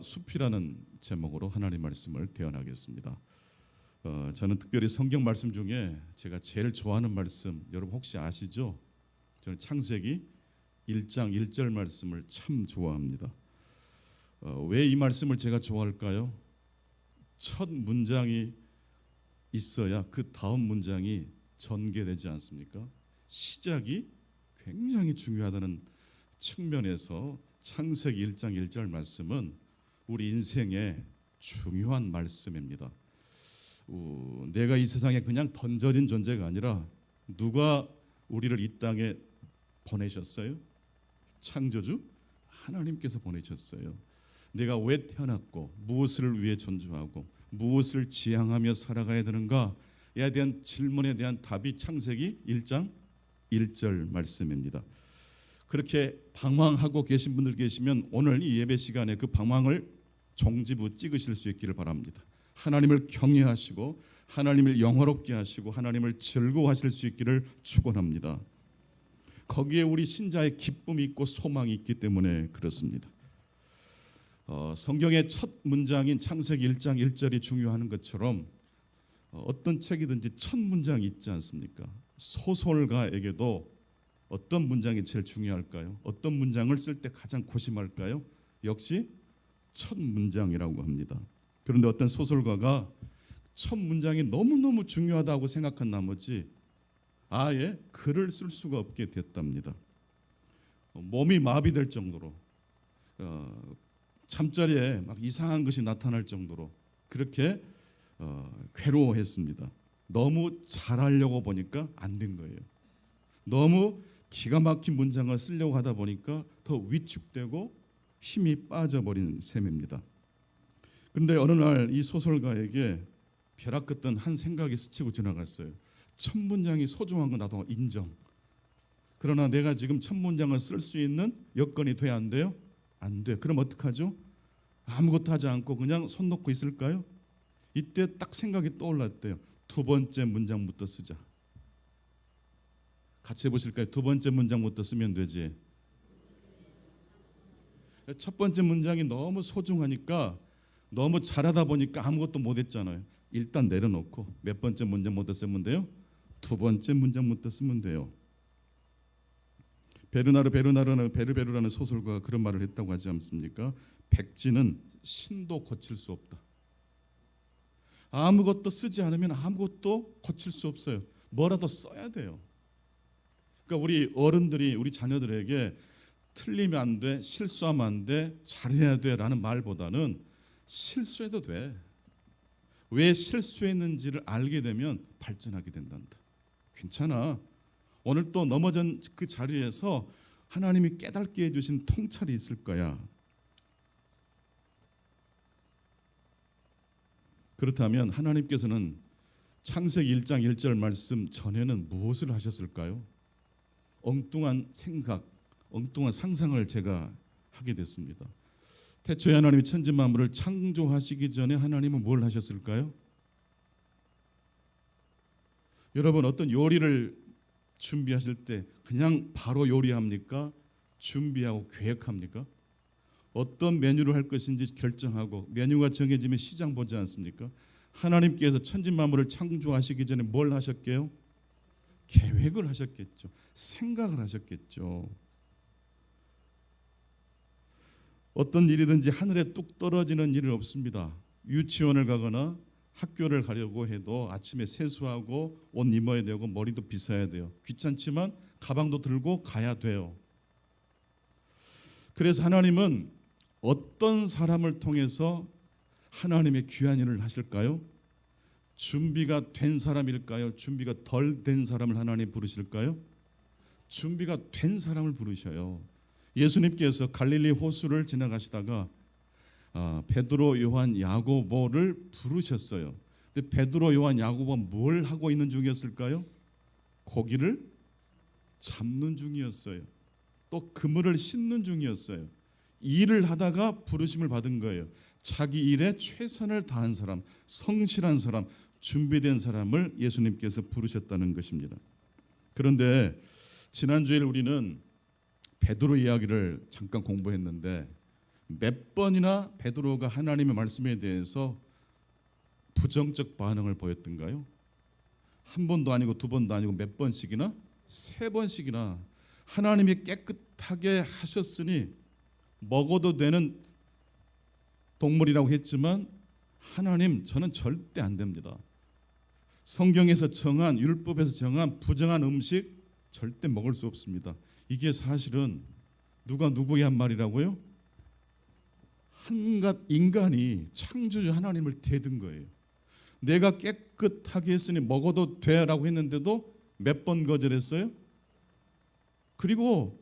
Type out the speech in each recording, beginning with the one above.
숲이라는 제목으로 하나님 말씀을 대언하겠습니다. 저는 특별히 성경 말씀 중에 제가 제일 좋아하는 말씀 여러분 혹시 아시죠? 저는 창세기 1장 1절 말씀을 참 좋아합니다. 왜 이 말씀을 제가 좋아할까요? 첫 문장이 있어야 그 다음 문장이 전개되지 않습니까? 시작이 굉장히 중요하다는 측면에서 창세기 1장 1절 말씀은 우리 인생의 중요한 말씀입니다. 내가 이 세상에 그냥 던져진 존재가 아니라 누가 우리를 이 땅에 보내셨어요? 창조주 하나님께서 보내셨어요. 내가 왜 태어났고 무엇을 위해 존재하고 무엇을 지향하며 살아가야 되는가에 대한 질문에 대한 답이 창세기 1장 1절 말씀입니다. 그렇게 방황하고 계신 분들 계시면 오늘 이 예배 시간에 그 방황을 종지부 찍으실 수 있기를 바랍니다. 하나님을 경외하시고 하나님을 영화롭게 하시고 하나님을 즐거워하실 수 있기를 축원합니다. 거기에 우리 신자의 기쁨이 있고 소망이 있기 때문에 그렇습니다. 성경의 첫 문장인 창세기 1장 1절이 중요한 것처럼 어떤 책이든지 첫 문장이 있지 않습니까? 소설가에게도 어떤 문장이 제일 중요할까요? 어떤 문장을 쓸 때 가장 고심할까요? 역시 첫 문장이라고 합니다. 그런데 어떤 소설가가 첫 문장이 너무너무 중요하다고 생각한 나머지 아예 글을 쓸 수가 없게 됐답니다. 몸이 마비될 정도로 잠자리에 막 이상한 것이 나타날 정도로 그렇게 괴로워했습니다. 너무 잘하려고 보니까 안 된 거예요. 너무 기가 막힌 문장을 쓰려고 하다 보니까 더 위축되고 힘이 빠져버린 셈입니다. 그런데 어느 날 이 소설가에게 벼락 같던 한 생각이 스치고 지나갔어요. 첫 문장이 소중한 건 나도 인정. 그러나 내가 지금 첫 문장을 쓸 수 있는 여건이 돼야 안 돼요? 안 돼. 그럼 어떡하죠? 아무것도 하지 않고 그냥 손 놓고 있을까요? 이때 딱 생각이 떠올랐대요. 두 번째 문장부터 쓰자. 같이 해보실까요? 두 번째 문장부터 쓰면 되지. 첫 번째 문장이 너무 소중하니까 너무 잘하다 보니까 아무것도 못했잖아요. 일단 내려놓고 몇 번째 문장부터 쓰면 돼요? 두 번째 문장부터 쓰면 돼요. 베르베르라는 소설가가 그런 말을 했다고 하지 않습니까? 백지는 신도 고칠 수 없다. 아무것도 쓰지 않으면 아무것도 고칠 수 없어요. 뭐라도 써야 돼요. 그러니까 우리 어른들이 우리 자녀들에게 틀리면 안 돼, 실수하면 안 돼, 잘해야 돼라는 말보다는 실수해도 돼. 왜 실수했는지를 알게 되면 발전하게 된단다. 괜찮아. 오늘 또 넘어진 그 자리에서 하나님이 깨닫게 해주신 통찰이 있을 거야. 그렇다면 하나님께서는 창세기 1장 1절 말씀 전에는 무엇을 하셨을까요? 엉뚱한 생각, 엉뚱한 상상을 제가 하게 됐습니다. 태초에 하나님이 천지 만물을 창조하시기 전에 하나님은 뭘 하셨을까요? 여러분 어떤 요리를 준비하실 때 그냥 바로 요리합니까? 준비하고 계획합니까? 어떤 메뉴를 할 것인지 결정하고 메뉴가 정해지면 시장 보지 않습니까? 하나님께서 천지 만물을 창조하시기 전에 뭘 하셨게요? 계획을 하셨겠죠. 생각을 하셨겠죠. 어떤 일이든지 하늘에 뚝 떨어지는 일은 없습니다. 유치원을 가거나 학교를 가려고 해도 아침에 세수하고 옷 입어야 되고 머리도 빗어야 돼요. 귀찮지만 가방도 들고 가야 돼요. 그래서 하나님은 어떤 사람을 통해서 하나님의 귀한 일을 하실까요? 준비가 된 사람일까요? 준비가 덜 된 사람을 하나님 부르실까요? 준비가 된 사람을 부르셔요. 예수님께서 갈릴리 호수를 지나가시다가 베드로, 요한, 야고보를 부르셨어요. 근데 베드로, 요한, 야고보가 뭘 하고 있는 중이었을까요? 고기를 잡는 중이었어요. 또 그물을 씻는 중이었어요. 일을 하다가 부르심을 받은 거예요. 자기 일에 최선을 다한 사람, 성실한 사람, 준비된 사람을 예수님께서 부르셨다는 것입니다. 그런데 지난주에 우리는 베드로 이야기를 잠깐 공부했는데 몇 번이나 베드로가 하나님의 말씀에 대해서 부정적 반응을 보였던가요? 한 번도 아니고 두 번도 아니고 몇 번씩이나? 세 번씩이나 하나님이 깨끗하게 하셨으니 먹어도 되는 동물이라고 했지만 하나님, 저는 절대 안 됩니다. 성경에서 정한, 율법에서 정한 부정한 음식 절대 먹을 수 없습니다. 이게 사실은 누가 누구의 한 말이라고요? 한갓 인간이 창조주 하나님을 대든 거예요. 내가 깨끗하게 했으니 먹어도 돼라고 했는데도 몇 번 거절했어요? 그리고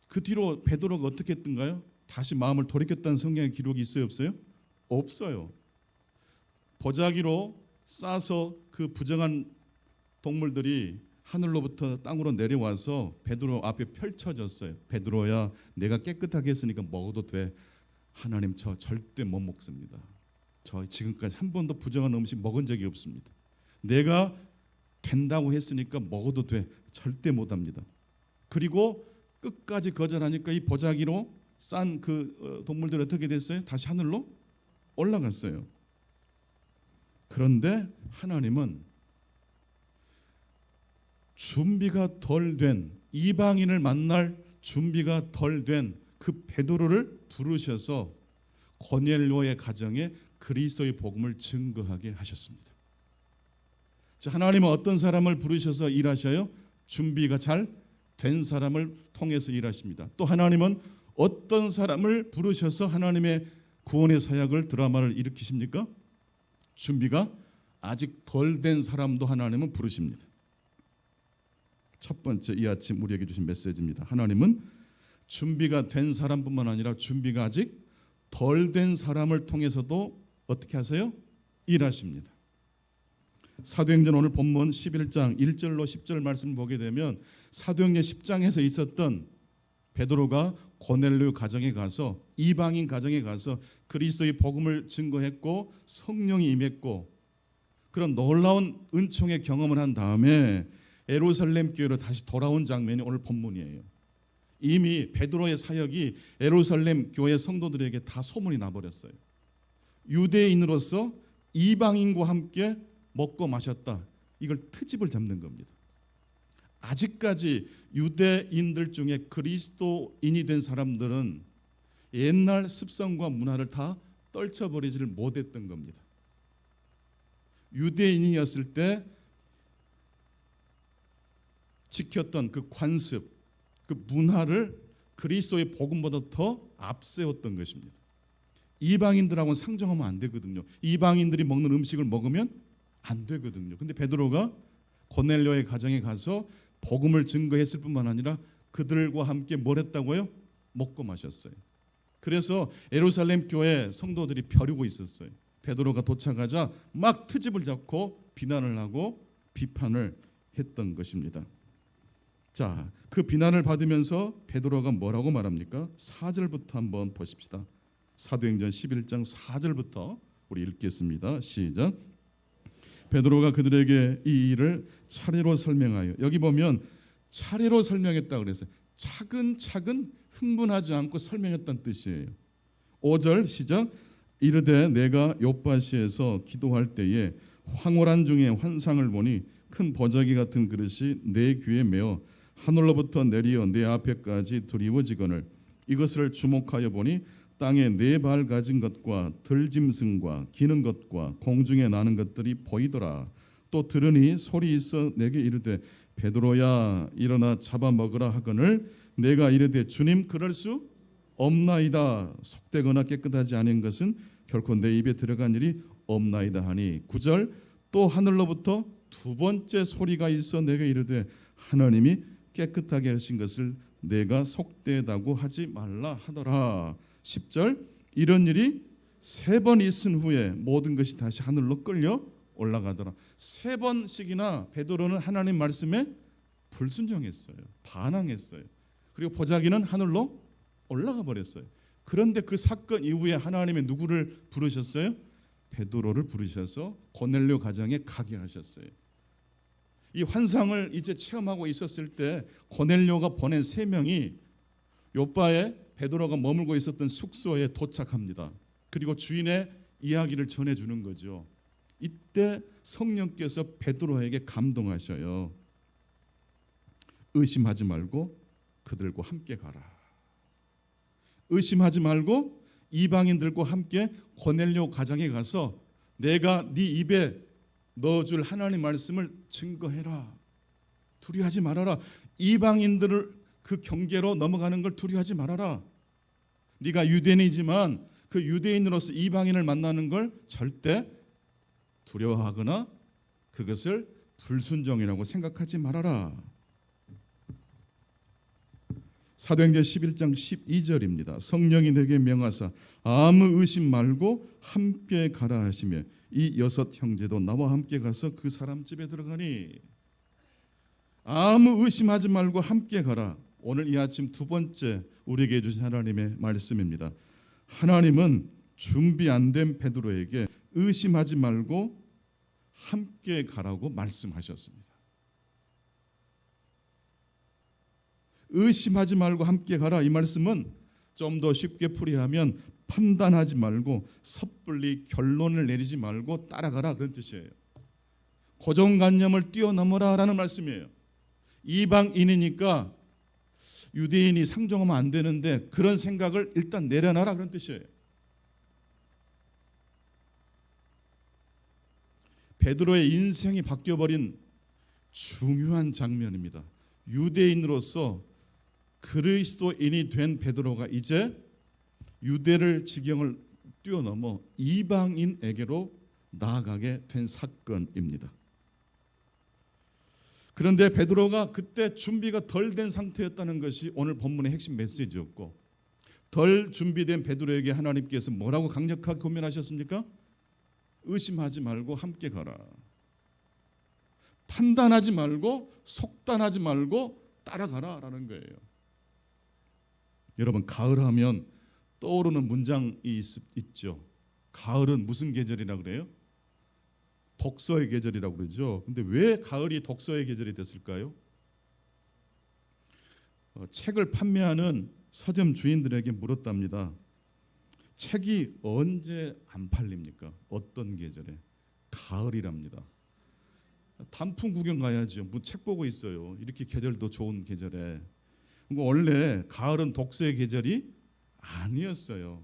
그 뒤로 베드로가 어떻게 했던가요? 다시 마음을 돌이켰다는 성경의 기록이 있어요, 없어요? 없어요. 보자기로 싸서 그 부정한 동물들이 하늘로부터 땅으로 내려와서 베드로 앞에 펼쳐졌어요. 베드로야, 내가 깨끗하게 했으니까 먹어도 돼. 하나님, 저 절대 못 먹습니다. 저 지금까지 한 번도 부정한 음식 먹은 적이 없습니다. 내가 된다고 했으니까 먹어도 돼. 절대 못합니다. 그리고 끝까지 거절하니까 이 보자기로 싼 그 동물들이 어떻게 됐어요? 다시 하늘로 올라갔어요. 그런데 하나님은 준비가 덜 된, 이방인을 만날 준비가 덜 된 그 베드로를 부르셔서 고넬료의 가정에 그리스도의 복음을 증거하게 하셨습니다. 자, 하나님은 어떤 사람을 부르셔서 일하셔요? 준비가 잘 된 사람을 통해서 일하십니다. 또 하나님은 어떤 사람을 부르셔서 하나님의 구원의 사역을, 드라마를 일으키십니까? 준비가 아직 덜 된 사람도 하나님은 부르십니다. 첫 번째, 이 아침 우리에게 주신 메시지입니다. 하나님은 준비가 된 사람뿐만 아니라 준비가 아직 덜 된 사람을 통해서도 어떻게 하세요? 일하십니다. 사도행전 오늘 본문 11장 1절로 10절 말씀을 보게 되면 사도행전 10장에서 있었던 베드로가 고넬료 가정에 가서, 이방인 가정에 가서 그리스도의 복음을 증거했고 성령이 임했고 그런 놀라운 은총의 경험을 한 다음에 예루살렘 교회로 다시 돌아온 장면이 오늘 본문이에요. 이미 베드로의 사역이 예루살렘 교회 성도들에게 다 소문이 나버렸어요. 유대인으로서 이방인과 함께 먹고 마셨다. 이걸 트집을 잡는 겁니다. 아직까지 유대인들 중에 그리스도인이 된 사람들은 옛날 습성과 문화를 다 떨쳐버리지를 못했던 겁니다. 유대인이었을 때 지켰던 그 관습, 그 문화를 그리스도의 복음보다 더 앞세웠던 것입니다. 이방인들하고는 상종하면 안 되거든요. 이방인들이 먹는 음식을 먹으면 안 되거든요. 근데 베드로가 고넬료의 가정에 가서 복음을 증거했을 뿐만 아니라 그들과 함께 뭘 했다고요? 먹고 마셨어요. 그래서 예루살렘 교회 성도들이 벼르고 있었어요. 베드로가 도착하자 막 트집을 잡고 비난을 하고 비판을 했던 것입니다. 자, 그 비난을 받으면서 베드로가 뭐라고 말합니까? 4절부터 한번 보십시다. 사도행전 11장 4절부터 우리 읽겠습니다. 시작. 베드로가 그들에게 이 일을 차례로 설명하여, 여기 보면 차례로 설명했다 그랬어요. 차근차근 흥분하지 않고 설명했다는 뜻이에요. 5절 시작. 이르되 내가 요빠시에서 기도할 때에 황홀한 중에 환상을 보니 큰 보자기 같은 그릇이 내 귀에 메어 하늘로부터 내리어 내 앞에까지 드리워지거늘 이것을 주목하여 보니 땅에 네 발 가진 것과 들짐승과 기는 것과 공중에 나는 것들이 보이더라. 또 들으니 소리 있어 내게 이르되 베드로야 일어나 잡아먹으라 하거늘 내가 이르되 주님 그럴 수 없나이다. 속되거나 깨끗하지 않은 것은 결코 내 입에 들어간 일이 없나이다 하니 9절 또 하늘로부터 두 번째 소리가 있어 내게 이르되 하나님이 깨끗하게 하신 것을 내가 속되다고 하지 말라 하더라. 10절 이런 일이 3번 있은 후에 모든 것이 다시 하늘로 끌려 올라가더라. 3번씩이나 베드로는 하나님 말씀에 불순종했어요. 반항했어요. 그리고 보자기는 하늘로 올라가 버렸어요. 그런데 그 사건 이후에 하나님의 누구를 부르셨어요? 베드로를 부르셔서 고넬료 가정에 가게 하셨어요. 이 환상을 이제 체험하고 있었을 때 고넬료가 보낸 3명이 요빠에 베드로가 머물고 있었던 숙소에 도착합니다. 그리고 주인의 이야기를 전해주는 거죠. 이때 성령께서 베드로에게 감동하셔요. 의심하지 말고 그들과 함께 가라. 의심하지 말고 이방인들과 함께 고넬료 가정에 가서 내가 네 입에 넣어줄 하나님 말씀을 증거해라. 두려워하지 말아라. 이방인들을 그 경계로 넘어가는 걸 두려워하지 말아라. 네가 유대인이지만 그 유대인으로서 이방인을 만나는 걸 절대 두려워하거나 그것을 불순종이라고 생각하지 말아라. 사도행전 11장 12절입니다. 성령이 내게 명하사 아무 의심 말고 함께 가라 하시며 이 6 형제도 나와 함께 가서 그 사람 집에 들어가니. 아무 의심하지 말고 함께 가라. 오늘 이 아침 두 번째 우리에게 주신 하나님의 말씀입니다. 하나님은 준비 안 된 베드로에게 의심하지 말고 함께 가라고 말씀하셨습니다. 의심하지 말고 함께 가라. 이 말씀은 좀 더 쉽게 풀이하면 판단하지 말고 섣불리 결론을 내리지 말고 따라가라 그런 뜻이에요. 고정관념을 뛰어넘어라 라는 말씀이에요. 이방인이니까 유대인이 상종하면 안 되는데 그런 생각을 일단 내려놔라 그런 뜻이에요. 베드로의 인생이 바뀌어버린 중요한 장면입니다. 유대인으로서 그리스도인이 된 베드로가 이제 유대를 지경을 뛰어넘어 이방인에게로 나아가게 된 사건입니다. 그런데 베드로가 그때 준비가 덜 된 상태였다는 것이 오늘 본문의 핵심 메시지였고, 덜 준비된 베드로에게 하나님께서 뭐라고 강력하게 고민하셨습니까? 의심하지 말고 함께 가라. 판단하지 말고 속단하지 말고 따라가라 라는 거예요. 여러분, 가을하면 떠오르는 문장이 있죠. 가을은 무슨 계절이라 그래요? 독서의 계절이라고 그러죠. 근데 왜 가을이 독서의 계절이 됐을까요? 책을 판매하는 서점 주인들에게 물었답니다. 책이 언제 안 팔립니까? 어떤 계절에? 가을이랍니다. 단풍 구경 가야죠. 뭐 책 보고 있어요. 이렇게 계절도 좋은 계절에. 원래 가을은 독서의 계절이 아니었어요.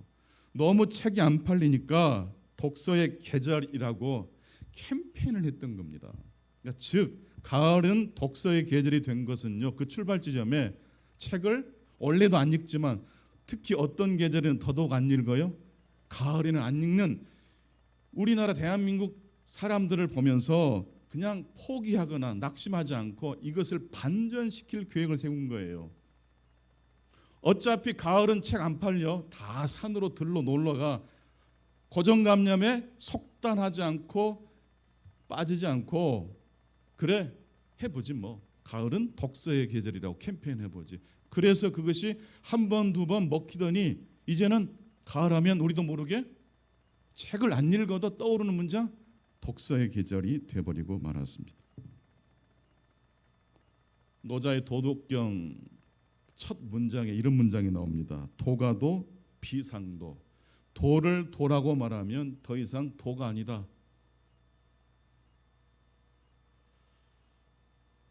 너무 책이 안 팔리니까 독서의 계절이라고 캠페인을 했던 겁니다. 그러니까 즉 가을은 독서의 계절이 된 것은요, 그 출발 지점에 책을 원래도 안 읽지만 특히 어떤 계절에는 더더욱 안 읽어요? 가을에는 안 읽는 우리나라 대한민국 사람들을 보면서 그냥 포기하거나 낙심하지 않고 이것을 반전시킬 계획을 세운 거예요. 어차피 가을은 책 안 팔려. 다 산으로 들러 놀러가. 고정관념에 속단하지 않고 빠지지 않고 그래 해보지 뭐. 가을은 독서의 계절이라고 캠페인 해보지. 그래서 그것이 한 번, 두 번 먹히더니 이제는 가을하면 우리도 모르게 책을 안 읽어도 떠오르는 문장, 독서의 계절이 돼버리고 말았습니다. 노자의 도덕경 첫 문장에 이런 문장이 나옵니다. 도가도 비상도. 도를 도라고 말하면 더 이상 도가 아니다.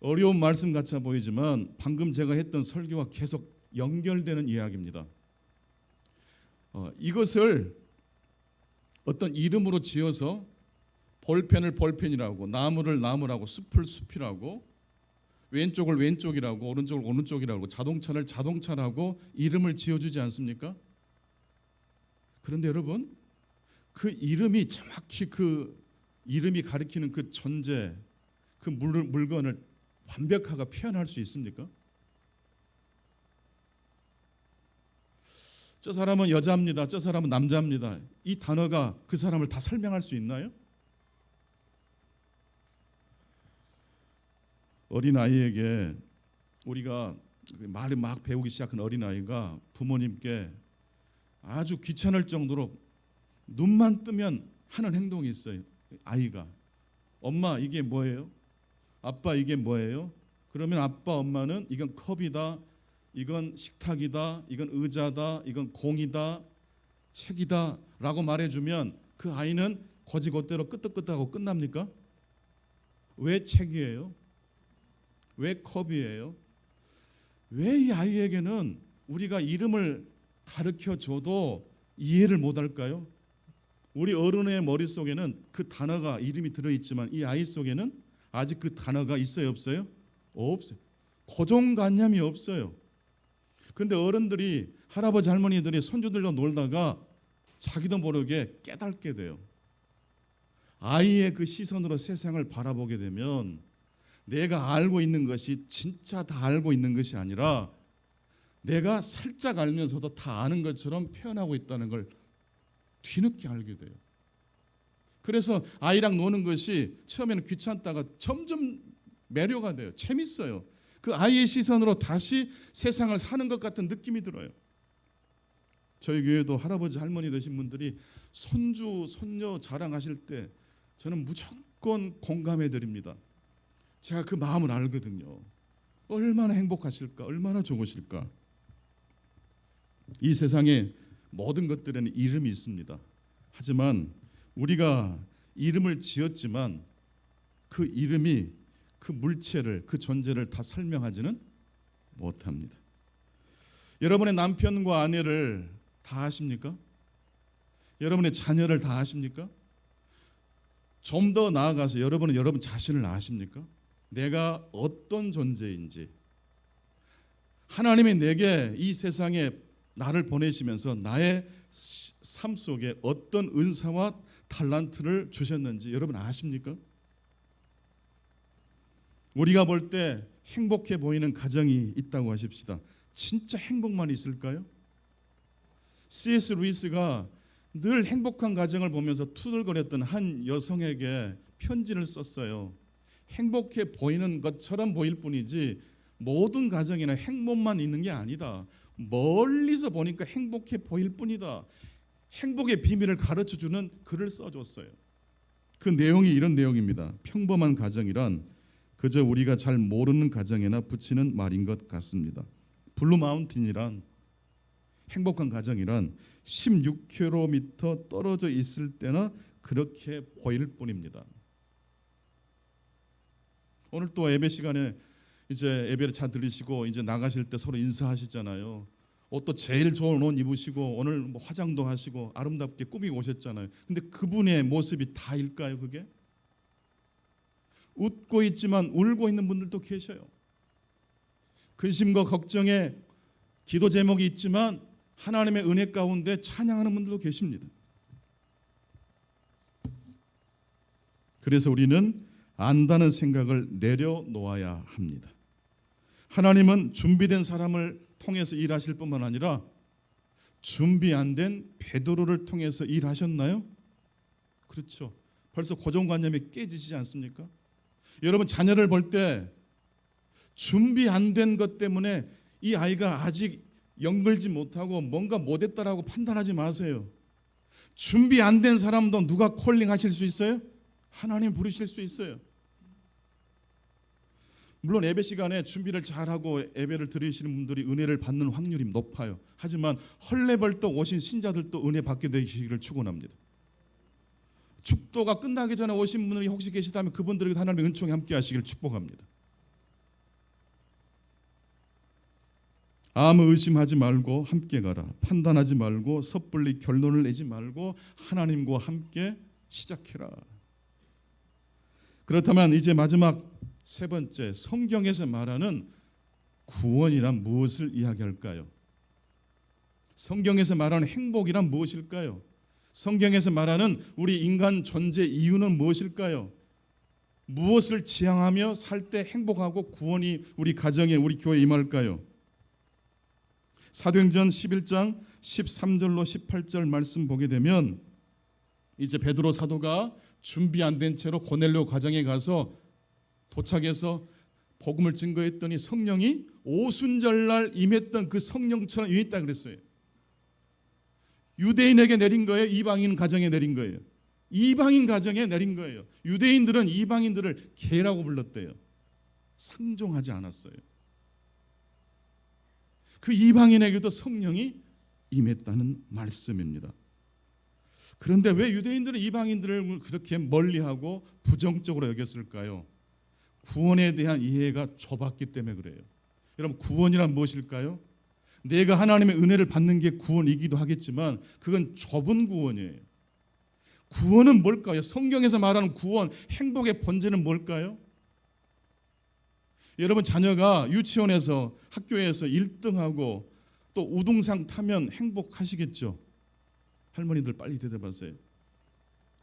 어려운 말씀 같아 보이지만 방금 제가 했던 설교와 계속 연결되는 이야기입니다. 이것을 어떤 이름으로 지어서 볼펜을 볼펜이라고, 나무를 나무라고, 숲을 숲이라고, 왼쪽을 왼쪽이라고, 오른쪽을 오른쪽이라고, 자동차를 자동차라고 이름을 지어주지 않습니까? 그런데 여러분, 그 이름이 정확히 그 이름이 가리키는 그 존재, 그 물건을 완벽하게 표현할 수 있습니까? 저 사람은 여자입니다. 저 사람은 남자입니다. 이 단어가 그 사람을 다 설명할 수 있나요? 어린아이에게 우리가 말을 막 배우기 시작한 어린아이가 부모님께 아주 귀찮을 정도로 눈만 뜨면 하는 행동이 있어요. 아이가 엄마 이게 뭐예요? 아빠 이게 뭐예요? 그러면 아빠 엄마는 이건 컵이다, 이건 식탁이다, 이건 의자다, 이건 공이다, 책이다 라고 말해주면 그 아이는 거지것대로 끄떡끄떡하고 끝납니까? 왜 책이에요? 왜 컵이에요? 왜 이 아이에게는 우리가 이름을 가르쳐줘도 이해를 못할까요? 우리 어른의 머릿속에는 그 단어가 이름이 들어있지만 이 아이 속에는 아직 그 단어가 있어요, 없어요? 없어요. 고정관념이 없어요. 그런데 어른들이, 할아버지 할머니들이 손주들과 놀다가 자기도 모르게 깨닫게 돼요. 아이의 그 시선으로 세상을 바라보게 되면 내가 알고 있는 것이 진짜 다 알고 있는 것이 아니라 내가 살짝 알면서도 다 아는 것처럼 표현하고 있다는 걸 뒤늦게 알게 돼요. 그래서 아이랑 노는 것이 처음에는 귀찮다가 점점 매료가 돼요. 재밌어요. 그 아이의 시선으로 다시 세상을 사는 것 같은 느낌이 들어요. 저희 교회도 할아버지 할머니 되신 분들이 손주 손녀 자랑하실 때 저는 무조건 공감해 드립니다. 제가 그 마음을 알거든요. 얼마나 행복하실까, 얼마나 좋으실까. 이 세상에 모든 것들에는 이름이 있습니다. 하지만 우리가 이름을 지었지만 그 이름이 그 물체를, 그 존재를 다 설명하지는 못합니다. 여러분의 남편과 아내를 다 아십니까? 여러분의 자녀를 다 아십니까? 좀 더 나아가서 여러분은 여러분 자신을 아십니까? 내가 어떤 존재인지. 하나님이 내게 이 세상에 나를 보내시면서 나의 삶 속에 어떤 은사와 탤런트를 주셨는지 여러분 아십니까? 우리가 볼 때 행복해 보이는 가정이 있다고 하십시다. 진짜 행복만 있을까요? C.S. 루이스가 늘 행복한 가정을 보면서 투덜거렸던 한 여성에게 편지를 썼어요. 행복해 보이는 것처럼 보일 뿐이지 모든 가정에는 행복만 있는 게 아니다. 멀리서 보니까 행복해 보일 뿐이다. 행복의 비밀을 가르쳐주는 글을 써줬어요. 그 내용이 이런 내용입니다. 평범한 가정이란 그저 우리가 잘 모르는 가정에나 붙이는 말인 것 같습니다. 블루 마운틴이란, 행복한 가정이란 16km 떨어져 있을 때나 그렇게 보일 뿐입니다. 오늘 또 예배 시간에 이제 예배를 잘 들으시고 이제 나가실 때 서로 인사하시잖아요. 옷도 제일 좋은 옷 입으시고 오늘 뭐 화장도 하시고 아름답게 꾸미고 오셨잖아요. 근데 그분의 모습이 다일까요, 그게? 웃고 있지만 울고 있는 분들도 계셔요. 근심과 걱정에 기도 제목이 있지만 하나님의 은혜 가운데 찬양하는 분들도 계십니다. 그래서 우리는 안다는 생각을 내려놓아야 합니다. 하나님은 준비된 사람을 통해서 일하실 뿐만 아니라 준비 안 된 베드로를 통해서 일하셨나요? 그렇죠. 벌써 고정관념이 깨지지 않습니까? 여러분 자녀를 볼 때 준비 안 된 것 때문에 이 아이가 아직 연결지 못하고 뭔가 못했다라고 판단하지 마세요. 준비 안 된 사람도 누가 콜링하실 수 있어요? 하나님 부르실 수 있어요. 물론 예배 시간에 준비를 잘하고 예배를 드리시는 분들이 은혜를 받는 확률이 높아요. 하지만 헐레벌떡 오신 신자들도 은혜 받게 되시기를 축원합니다. 축도가 끝나기 전에 오신 분들이 혹시 계시다면 그분들에게 하나님의 은총이 함께 하시기를 축복합니다. 아무 의심하지 말고 함께 가라. 판단하지 말고 섣불리 결론을 내지 말고 하나님과 함께 시작해라. 그렇다면 이제 마지막 세 번째, 성경에서 말하는 구원이란 무엇을 이야기할까요? 성경에서 말하는 행복이란 무엇일까요? 성경에서 말하는 우리 인간 존재 이유는 무엇일까요? 무엇을 지향하며 살 때 행복하고 구원이 우리 가정에, 우리 교회에 임할까요? 사도행전 11장 13절로 18절 말씀 보게 되면 이제 베드로 사도가 준비 안 된 채로 고넬료 가정에 가서 도착해서 복음을 증거했더니 성령이 오순절날 임했던 그 성령처럼 임했다 그랬어요. 유대인에게 내린 거예요? 이방인 가정에 내린 거예요? 이방인 가정에 내린 거예요. 유대인들은 이방인들을 개라고 불렀대요. 상종하지 않았어요. 그 이방인에게도 성령이 임했다는 말씀입니다. 그런데 왜 유대인들은 이방인들을 그렇게 멀리하고 부정적으로 여겼을까요? 구원에 대한 이해가 좁았기 때문에 그래요. 여러분, 구원이란 무엇일까요? 내가 하나님의 은혜를 받는 게 구원이기도 하겠지만 그건 좁은 구원이에요. 구원은 뭘까요? 성경에서 말하는 구원, 행복의 본질은 뭘까요? 여러분, 자녀가 유치원에서 학교에서 1등하고 또 우등상 타면 행복하시겠죠? 할머니들 빨리 대답하세요.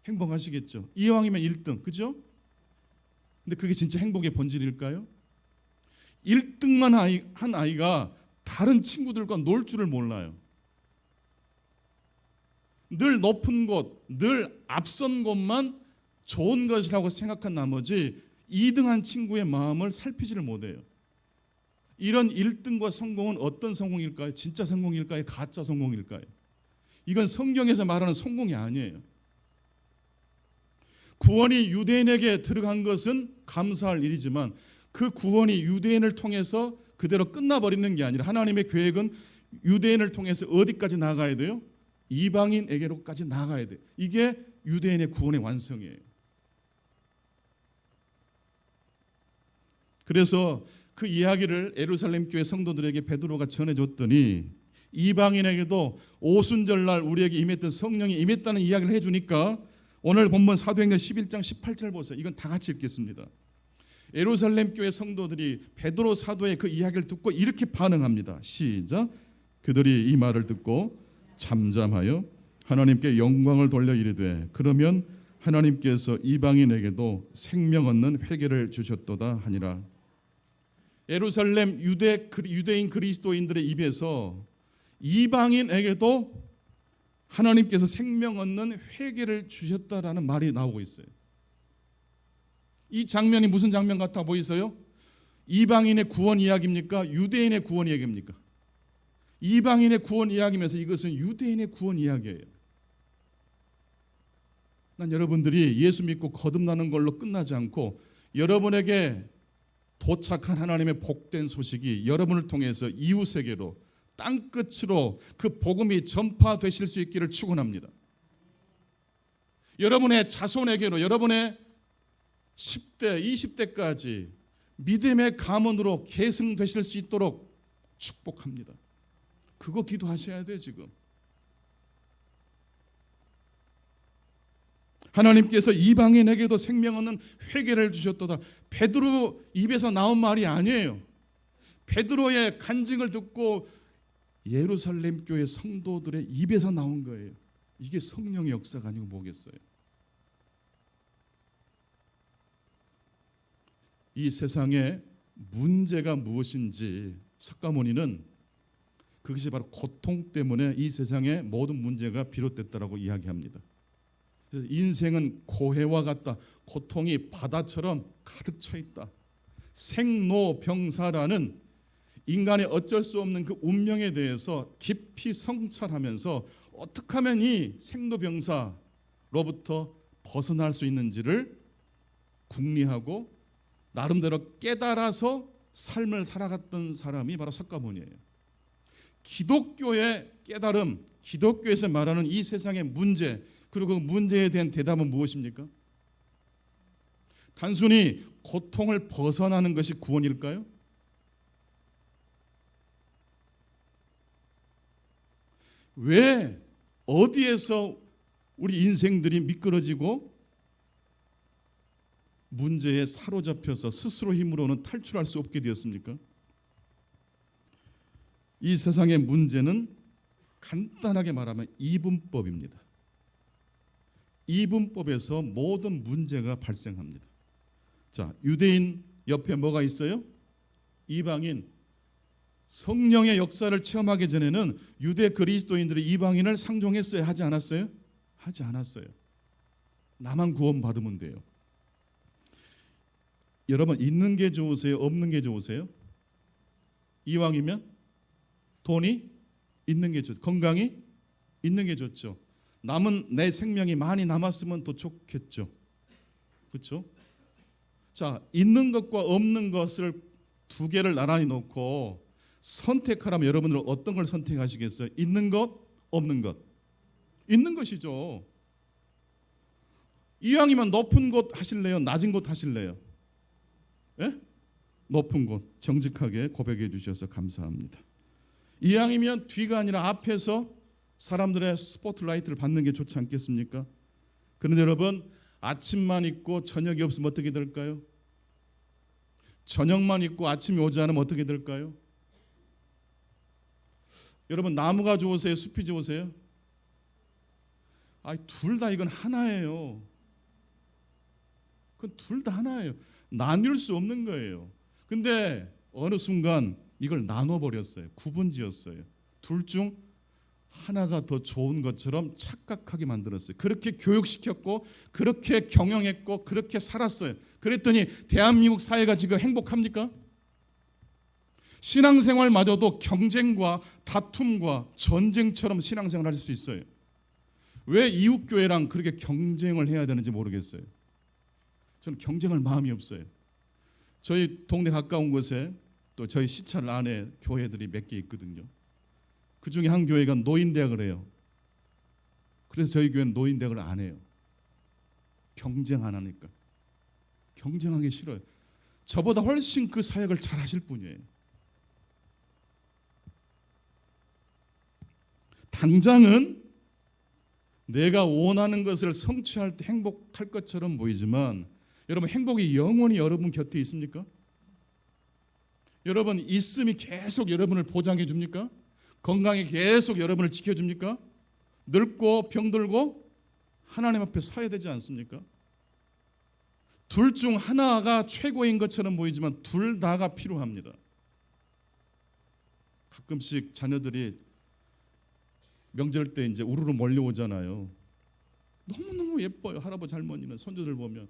행복하시겠죠? 이왕이면 1등, 그죠? 근데 그게 진짜 행복의 본질일까요? 1등만 한 아이가 다른 친구들과 놀 줄을 몰라요. 늘 높은 곳, 늘 앞선 곳만 좋은 것이라고 생각한 나머지 2등한 친구의 마음을 살피지를 못해요. 이런 1등과 성공은 어떤 성공일까요? 진짜 성공일까요? 가짜 성공일까요? 이건 성경에서 말하는 성공이 아니에요. 구원이 유대인에게 들어간 것은 감사할 일이지만 그 구원이 유대인을 통해서 그대로 끝나버리는 게 아니라 하나님의 계획은 유대인을 통해서 어디까지 나가야 돼요? 이방인에게로까지 나가야 돼요. 이게 유대인의 구원의 완성이에요. 그래서 그 이야기를 예루살렘 교회 성도들에게 베드로가 전해줬더니 이방인에게도 오순절날 우리에게 임했던 성령이 임했다는 이야기를 해주니까 오늘 본문 사도행전 11장 18절 보세요. 이건 다 같이 읽겠습니다. 예루살렘 교회 성도들이 베드로 사도의 그 이야기를 듣고 이렇게 반응합니다. 시작. 그들이 이 말을 듣고 잠잠하여 하나님께 영광을 돌려 이르되 그러면 하나님께서 이방인에게도 생명 얻는 회개를 주셨도다 하니라. 예루살렘 유대인 그리스도인들의 입에서 이방인에게도 하나님께서 생명 얻는 회개를 주셨다라는 말이 나오고 있어요. 이 장면이 무슨 장면 같아 보이세요? 이방인의 구원 이야기입니까? 유대인의 구원 이야기입니까? 이방인의 구원 이야기면서 이것은 유대인의 구원 이야기예요. 난 여러분들이 예수 믿고 거듭나는 걸로 끝나지 않고 여러분에게 도착한 하나님의 복된 소식이 여러분을 통해서 이웃에게로 땅끝으로 그 복음이 전파되실 수 있기를 축원합니다. 여러분의 자손에게로 여러분의 10대, 20대까지 믿음의 가문으로 계승되실 수 있도록 축복합니다. 그거 기도하셔야 돼요. 지금 하나님께서 이방인에게도 생명 얻는 회개를 주셨도다. 베드로 입에서 나온 말이 아니에요. 베드로의 간증을 듣고 예루살렘 교회 성도들의 입에서 나온 거예요. 이게 성령의 역사가 아니고 뭐겠어요? 이 세상에 문제가 무엇인지 석가모니는 그것이 바로 고통 때문에 이 세상에 모든 문제가 비롯됐다라고 이야기합니다. 그래서 인생은 고해와 같다. 고통이 바다처럼 가득 차 있다. 생로병사라는 인간의 어쩔 수 없는 그 운명에 대해서 깊이 성찰하면서 어떻게 하면 이 생로병사로부터 벗어날 수 있는지를 궁리하고 나름대로 깨달아서 삶을 살아갔던 사람이 바로 석가모니예요. 기독교의 깨달음, 기독교에서 말하는 이 세상의 문제, 그리고 그 문제에 대한 대답은 무엇입니까? 단순히 고통을 벗어나는 것이 구원일까요? 왜 어디에서 우리 인생들이 미끄러지고 문제에 사로잡혀서 스스로 힘으로는 탈출할 수 없게 되었습니까? 이 세상의 문제는 간단하게 말하면 이분법입니다. 이분법에서 모든 문제가 발생합니다. 자, 유대인 옆에 뭐가 있어요? 이방인. 성령의 역사를 체험하기 전에는 유대 그리스도인들이 이방인을 상종했어요? 하지 않았어요? 하지 않았어요. 나만 구원받으면 돼요. 여러분, 있는 게 좋으세요? 없는 게 좋으세요? 이왕이면 돈이 있는 게 좋죠. 건강이 있는 게 좋죠. 남은 내 생명이 많이 남았으면 더 좋겠죠. 그렇죠? 자, 있는 것과 없는 것을 두 개를 나란히 놓고 선택하라면 여러분들은 어떤 걸 선택하시겠어요? 있는 것, 없는 것? 있는 것이죠. 이왕이면 높은 곳 하실래요? 낮은 곳 하실래요? 예? 높은 곳 정직하게 고백해 주셔서 감사합니다. 이왕이면 뒤가 아니라 앞에서 사람들의 스포트라이트를 받는 게 좋지 않겠습니까? 그런데 여러분, 아침만 있고 저녁이 없으면 어떻게 될까요? 저녁만 있고 아침이 오지 않으면 어떻게 될까요? 여러분, 나무가 좋으세요? 숲이 좋으세요? 둘 다 이건 하나예요. 그건 둘 다 하나예요. 나눌 수 없는 거예요. 근데 어느 순간 이걸 나눠버렸어요. 구분지었어요. 둘 중 하나가 더 좋은 것처럼 착각하게 만들었어요. 그렇게 교육시켰고 그렇게 경영했고 그렇게 살았어요. 그랬더니 대한민국 사회가 지금 행복합니까? 신앙생활마저도 경쟁과 다툼과 전쟁처럼 신앙생활을 할 수 있어요. 왜 이웃교회랑 그렇게 경쟁을 해야 되는지 모르겠어요. 저는 경쟁할 마음이 없어요. 저희 동네 가까운 곳에 또 저희 시찰 안에 교회들이 몇 개 있거든요. 그 중에 한 교회가 노인대학을 해요. 그래서 저희 교회는 노인대학을 안 해요. 경쟁 안 하니까. 경쟁하기 싫어요. 저보다 훨씬 그 사역을 잘 하실 분이에요. 당장은 내가 원하는 것을 성취할 때 행복할 것처럼 보이지만 여러분, 행복이 영원히 여러분 곁에 있습니까? 여러분, 있음이 계속 여러분을 보장해 줍니까? 건강이 계속 여러분을 지켜줍니까? 늙고 병들고 하나님 앞에 서야 되지 않습니까? 둘 중 하나가 최고인 것처럼 보이지만 둘 다가 필요합니다. 가끔씩 자녀들이 명절 때 이제 우르르 몰려오잖아요. 너무너무 예뻐요. 할아버지 할머니는 손주들 보면.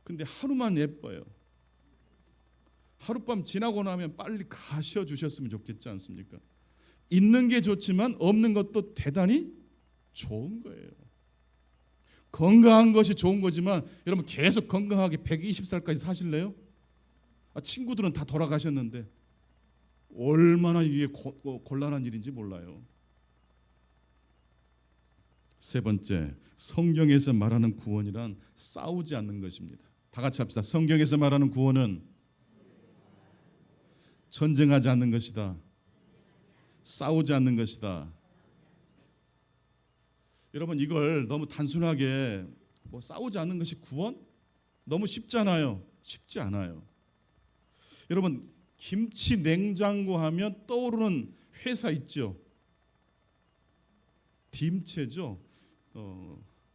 근데 하루만 예뻐요. 하룻밤 지나고 나면 빨리 가셔 주셨으면 좋겠지 않습니까? 있는 게 좋지만 없는 것도 대단히 좋은 거예요. 건강한 것이 좋은 거지만 여러분, 계속 건강하게 120살까지 사실래요? 친구들은 다 돌아가셨는데 얼마나 이게 곤란한 일인지 몰라요. 세 번째, 성경에서 말하는 구원이란 싸우지 않는 것입니다. 다 같이 합시다. 성경에서 말하는 구원은 전쟁하지 않는 것이다. 싸우지 않는 것이다. 여러분, 이걸 너무 단순하게 싸우지 않는 것이 구원? 너무 쉽잖아요. 쉽지 않아요. 여러분, 김치 냉장고 하면 떠오르는 회사 있죠. 딤체죠.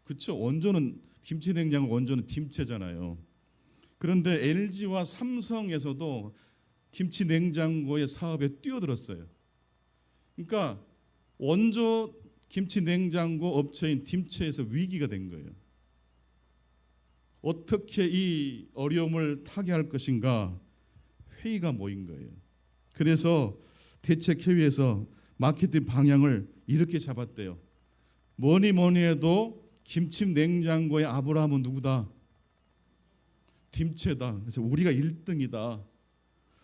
그렇죠. 원조는 김치 냉장고 원조는 딤체잖아요. 그런데 LG와 삼성에서도 김치 냉장고의 사업에 뛰어들었어요. 그러니까 원조 김치 냉장고 업체인 딤체에서 위기가 된 거예요. 어떻게 이 어려움을 타개할 것인가 회의가 모인 거예요. 그래서 대책회의에서 마케팅 방향을 이렇게 잡았대요. 뭐니 해도 김치 냉장고의 아브라함은 누구다? 딤체다. 그래서 우리가 1등이다.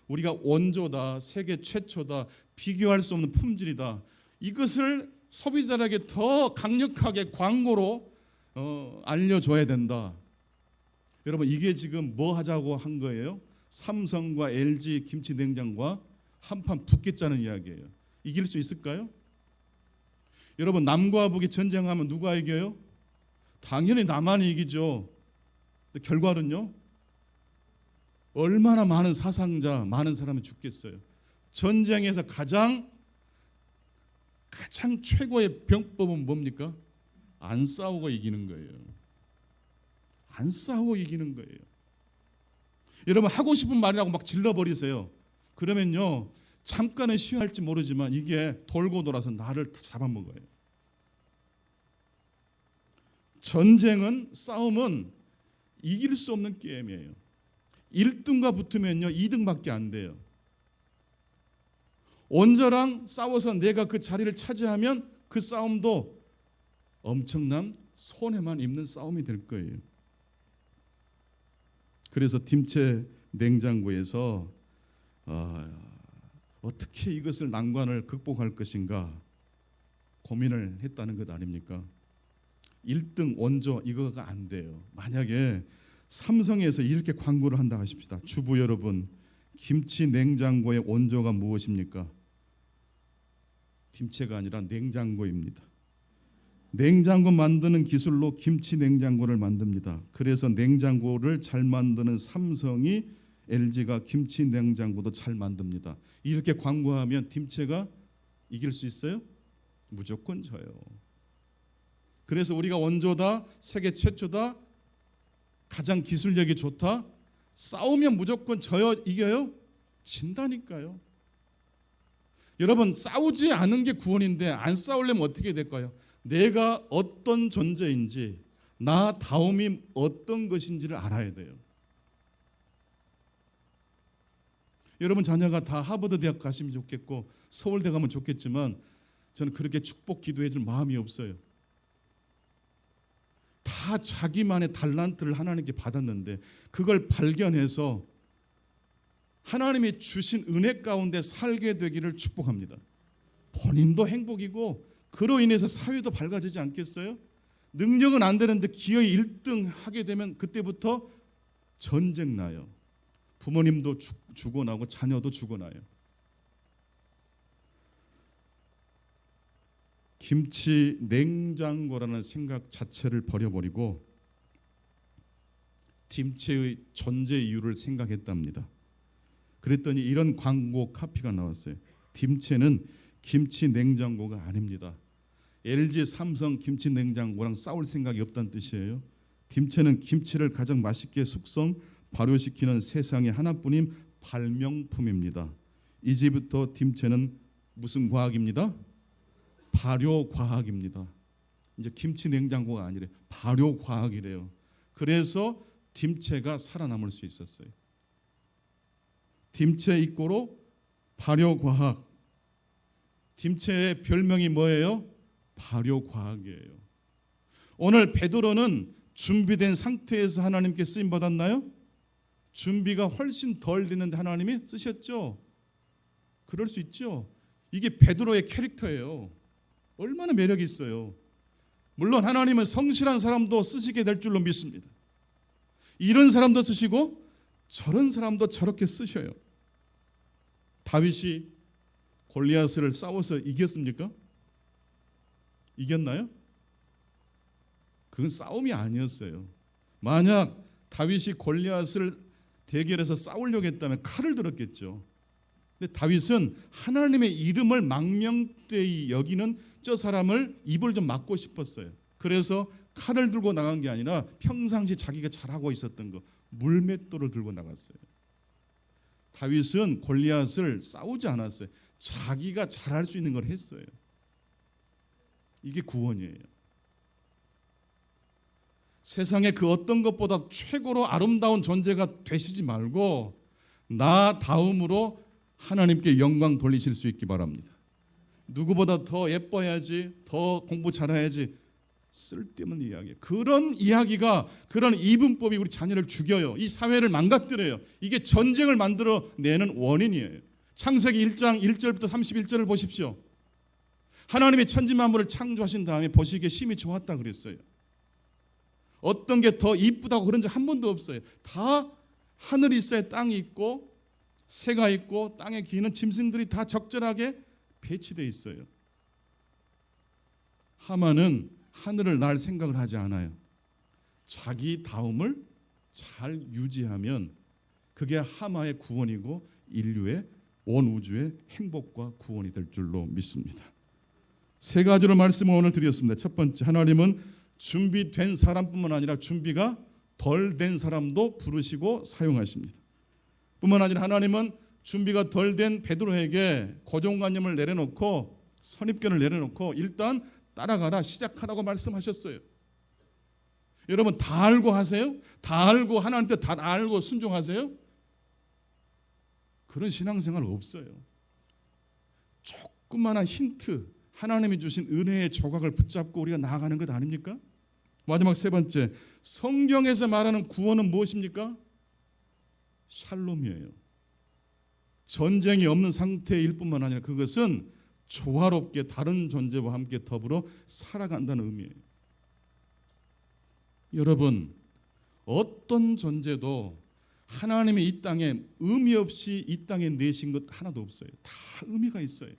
우리가 원조다. 세계 최초다. 비교할 수 없는 품질이다. 이것을 소비자에게 더 강력하게 광고로 알려줘야 된다. 여러분, 이게 지금 뭐 하자고 한 거예요? 삼성과 LG 김치 냉장고가 한판 붙겠다는 이야기예요. 이길 수 있을까요? 여러분, 남과 북이 전쟁하면 누가 이겨요? 당연히 남한이 이기죠. 근데 결과는요? 얼마나 많은 사상자, 많은 사람이 죽겠어요. 전쟁에서 가장 최고의 병법은 뭡니까? 안 싸우고 이기는 거예요. 안 싸우고 이기는 거예요. 여러분, 하고 싶은 말이라고 막 질러버리세요. 그러면요, 잠깐은 시원할지 모르지만 이게 돌고 돌아서 나를 잡아먹어요. 전쟁은, 싸움은 이길 수 없는 게임이에요. 1등과 붙으면요 2등밖에 안 돼요. 원저랑 싸워서 내가 그 자리를 차지하면 그 싸움도 엄청난 손해만 입는 싸움이 될 거예요. 그래서 딤체 냉장고에서 어떻게 이것을 난관을 극복할 것인가 고민을 했다는 것 아닙니까? 1등 원조 이거가 안 돼요. 만약에 삼성에서 이렇게 광고를 한다 하십시다. 주부 여러분, 김치 냉장고의 원조가 무엇입니까? 김치가 아니라 냉장고입니다. 냉장고 만드는 기술로 김치 냉장고를 만듭니다. 그래서 냉장고를 잘 만드는 삼성이 LG가 김치 냉장고도 잘 만듭니다. 이렇게 광고하면 김치가 이길 수 있어요? 무조건 져요. 그래서 우리가 원조다, 세계 최초다, 가장 기술력이 좋다, 싸우면 무조건 져요? 이겨요? 진다니까요. 여러분, 싸우지 않은 게 구원인데 안 싸우려면 어떻게 될까요? 내가 어떤 존재인지, 나 다움이 어떤 것인지를 알아야 돼요. 여러분 자녀가 다 하버드 대학 가시면 좋겠고 서울대 가면 좋겠지만 저는 그렇게 축복 기도해 줄 마음이 없어요. 다 자기만의 달란트를 하나님께 받았는데 그걸 발견해서 하나님이 주신 은혜 가운데 살게 되기를 축복합니다. 본인도 행복이고 그로 인해서 사회도 밝아지지 않겠어요? 능력은 안 되는데 기어이 1등 하게 되면 그때부터 전쟁 나요. 부모님도 죽어나고 자녀도 죽어나요. 김치 냉장고라는 생각 자체를 버려버리고 김치의 존재 이유를 생각했답니다. 그랬더니 이런 광고 카피가 나왔어요. 김치는 김치 냉장고가 아닙니다. LG, 삼성 김치 냉장고랑 싸울 생각이 없다는 뜻이에요. 김치는 김치를 가장 맛있게 숙성, 발효시키는 세상에 하나뿐인 발명품입니다. 이제부터 김치는 무슨 과학입니다? 발효 과학입니다. 이제 김치 냉장고가 아니래, 발효 과학이래요. 그래서 김치가 살아남을 수 있었어요. 김치 이꼬로 발효 과학. 김치의 별명이 뭐예요? 발효 과학이에요. 오늘 베드로는 준비된 상태에서 하나님께 쓰임 받았나요? 준비가 훨씬 덜 됐는데 하나님이 쓰셨죠. 그럴 수 있죠. 이게 베드로의 캐릭터예요. 얼마나 매력이 있어요. 물론 하나님은 성실한 사람도 쓰시게 될 줄로 믿습니다. 이런 사람도 쓰시고 저런 사람도 저렇게 쓰셔요. 다윗이 골리앗을 싸워서 이겼습니까? 이겼나요? 그건 싸움이 아니었어요. 만약 다윗이 골리앗을 대결해서 싸우려고 했다면 칼을 들었겠죠. 근데 다윗은 하나님의 이름을 망명되이 여기는 저 사람을 입을 좀 막고 싶었어요. 그래서 칼을 들고 나간 게 아니라 평상시 자기가 잘하고 있었던 거, 물맷돌을 들고 나갔어요. 다윗은 골리앗을 싸우지 않았어요. 자기가 잘할 수 있는 걸 했어요. 이게 구원이에요. 세상에 그 어떤 것보다 최고로 아름다운 존재가 되시지 말고 나 다음으로 하나님께 영광 돌리실 수 있기 바랍니다. 누구보다 더 예뻐야지, 더 공부 잘해야지, 쓸데없는 이야기. 그런 이야기가, 그런 이분법이 우리 자녀를 죽여요. 이 사회를 망가뜨려요. 이게 전쟁을 만들어 내는 원인이에요. 창세기 1장 1절부터 31절을 보십시오. 하나님이 천지만물을 창조하신 다음에 보시기에 심히 좋았다 그랬어요. 어떤 게 더 이쁘다고 그런 적 한 번도 없어요. 다 하늘이 있어야 땅이 있고 새가 있고 땅에 기는 짐승들이 다 적절하게 배치되어 있어요. 하만은 하늘을 날 생각을 하지 않아요. 자기 다움을 잘 유지하면 그게 하마의 구원이고 인류의 온 우주의 행복과 구원이 될 줄로 믿습니다. 세 가지로 말씀을 오늘 드렸습니다. 첫 번째, 하나님은 준비된 사람뿐만 아니라 준비가 덜 된 사람도 부르시고 사용하십니다. 뿐만 아니라 하나님은 준비가 덜 된 베드로에게 고정관념을 내려놓고 선입견을 내려놓고 일단 따라가라, 시작하라고 말씀하셨어요. 여러분 다 알고 하세요? 다 알고 하나님 뜻 다 알고 순종하세요? 그런 신앙생활 없어요. 조그마한 힌트, 하나님이 주신 은혜의 조각을 붙잡고 우리가 나아가는 것 아닙니까? 마지막 세 번째, 성경에서 말하는 구원은 무엇입니까? 샬롬이에요. 전쟁이 없는 상태일 뿐만 아니라 그것은 조화롭게 다른 존재와 함께 더불어 살아간다는 의미예요. 여러분, 어떤 존재도 하나님이 이 땅에 의미 없이 이 땅에 내신 것 하나도 없어요. 다 의미가 있어요.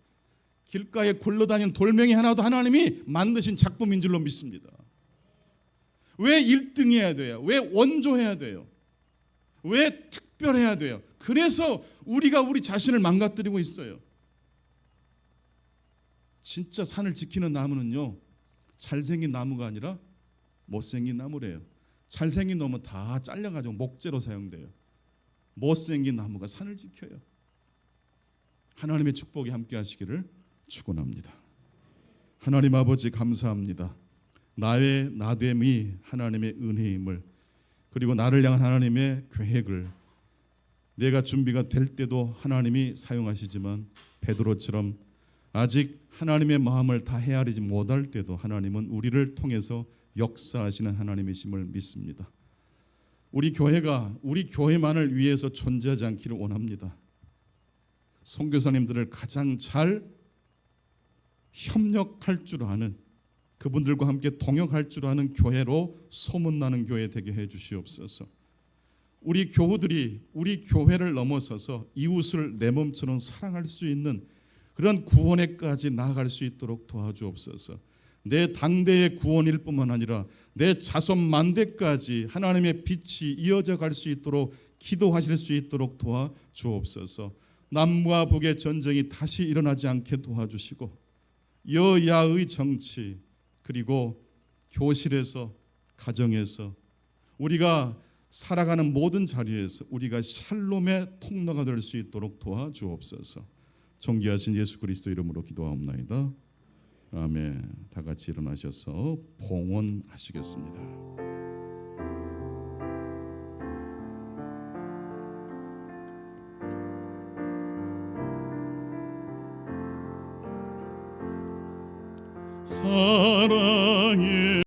길가에 굴러다니는 돌멩이 하나도 하나님이 만드신 작품인 줄로 믿습니다. 왜 1등해야 돼요? 왜 원조해야 돼요? 왜 특별해야 돼요? 그래서 우리가 우리 자신을 망가뜨리고 있어요. 진짜 산을 지키는 나무는요, 잘생긴 나무가 아니라 못생긴 나무래요. 잘생긴 나무는 다 잘려가지고 목재로 사용돼요. 못생긴 나무가 산을 지켜요. 하나님의 축복이 함께 하시기를 축원합니다. 하나님 아버지 감사합니다. 나의 나됨이 하나님의 은혜임을, 그리고 나를 향한 하나님의 계획을 내가 준비가 될 때도 하나님이 사용하시지만 베드로처럼 아직 하나님의 마음을 다 헤아리지 못할 때도 하나님은 우리를 통해서 역사하시는 하나님이심을 믿습니다. 우리 교회가 우리 교회만을 위해서 존재하지 않기를 원합니다. 선교사님들을 가장 잘 협력할 줄 아는, 그분들과 함께 동역할 줄 아는 교회로 소문나는 교회 되게 해 주시옵소서. 우리 교우들이 우리 교회를 넘어서서 이웃을 내 몸처럼 사랑할 수 있는 그런 구원에까지 나아갈 수 있도록 도와주옵소서. 내 당대의 구원일 뿐만 아니라 내 자손 만대까지 하나님의 빛이 이어져 갈 수 있도록 기도하실 수 있도록 도와주옵소서. 남과 북의 전쟁이 다시 일어나지 않게 도와주시고, 여야의 정치, 그리고 교실에서, 가정에서, 우리가 살아가는 모든 자리에서 우리가 샬롬의 통로가 될 수 있도록 도와주옵소서. 존귀하신 예수 그리스도 이름으로 기도하옵나이다. 아멘. 다 같이 일어나셔서 봉헌하시겠습니다. 사랑의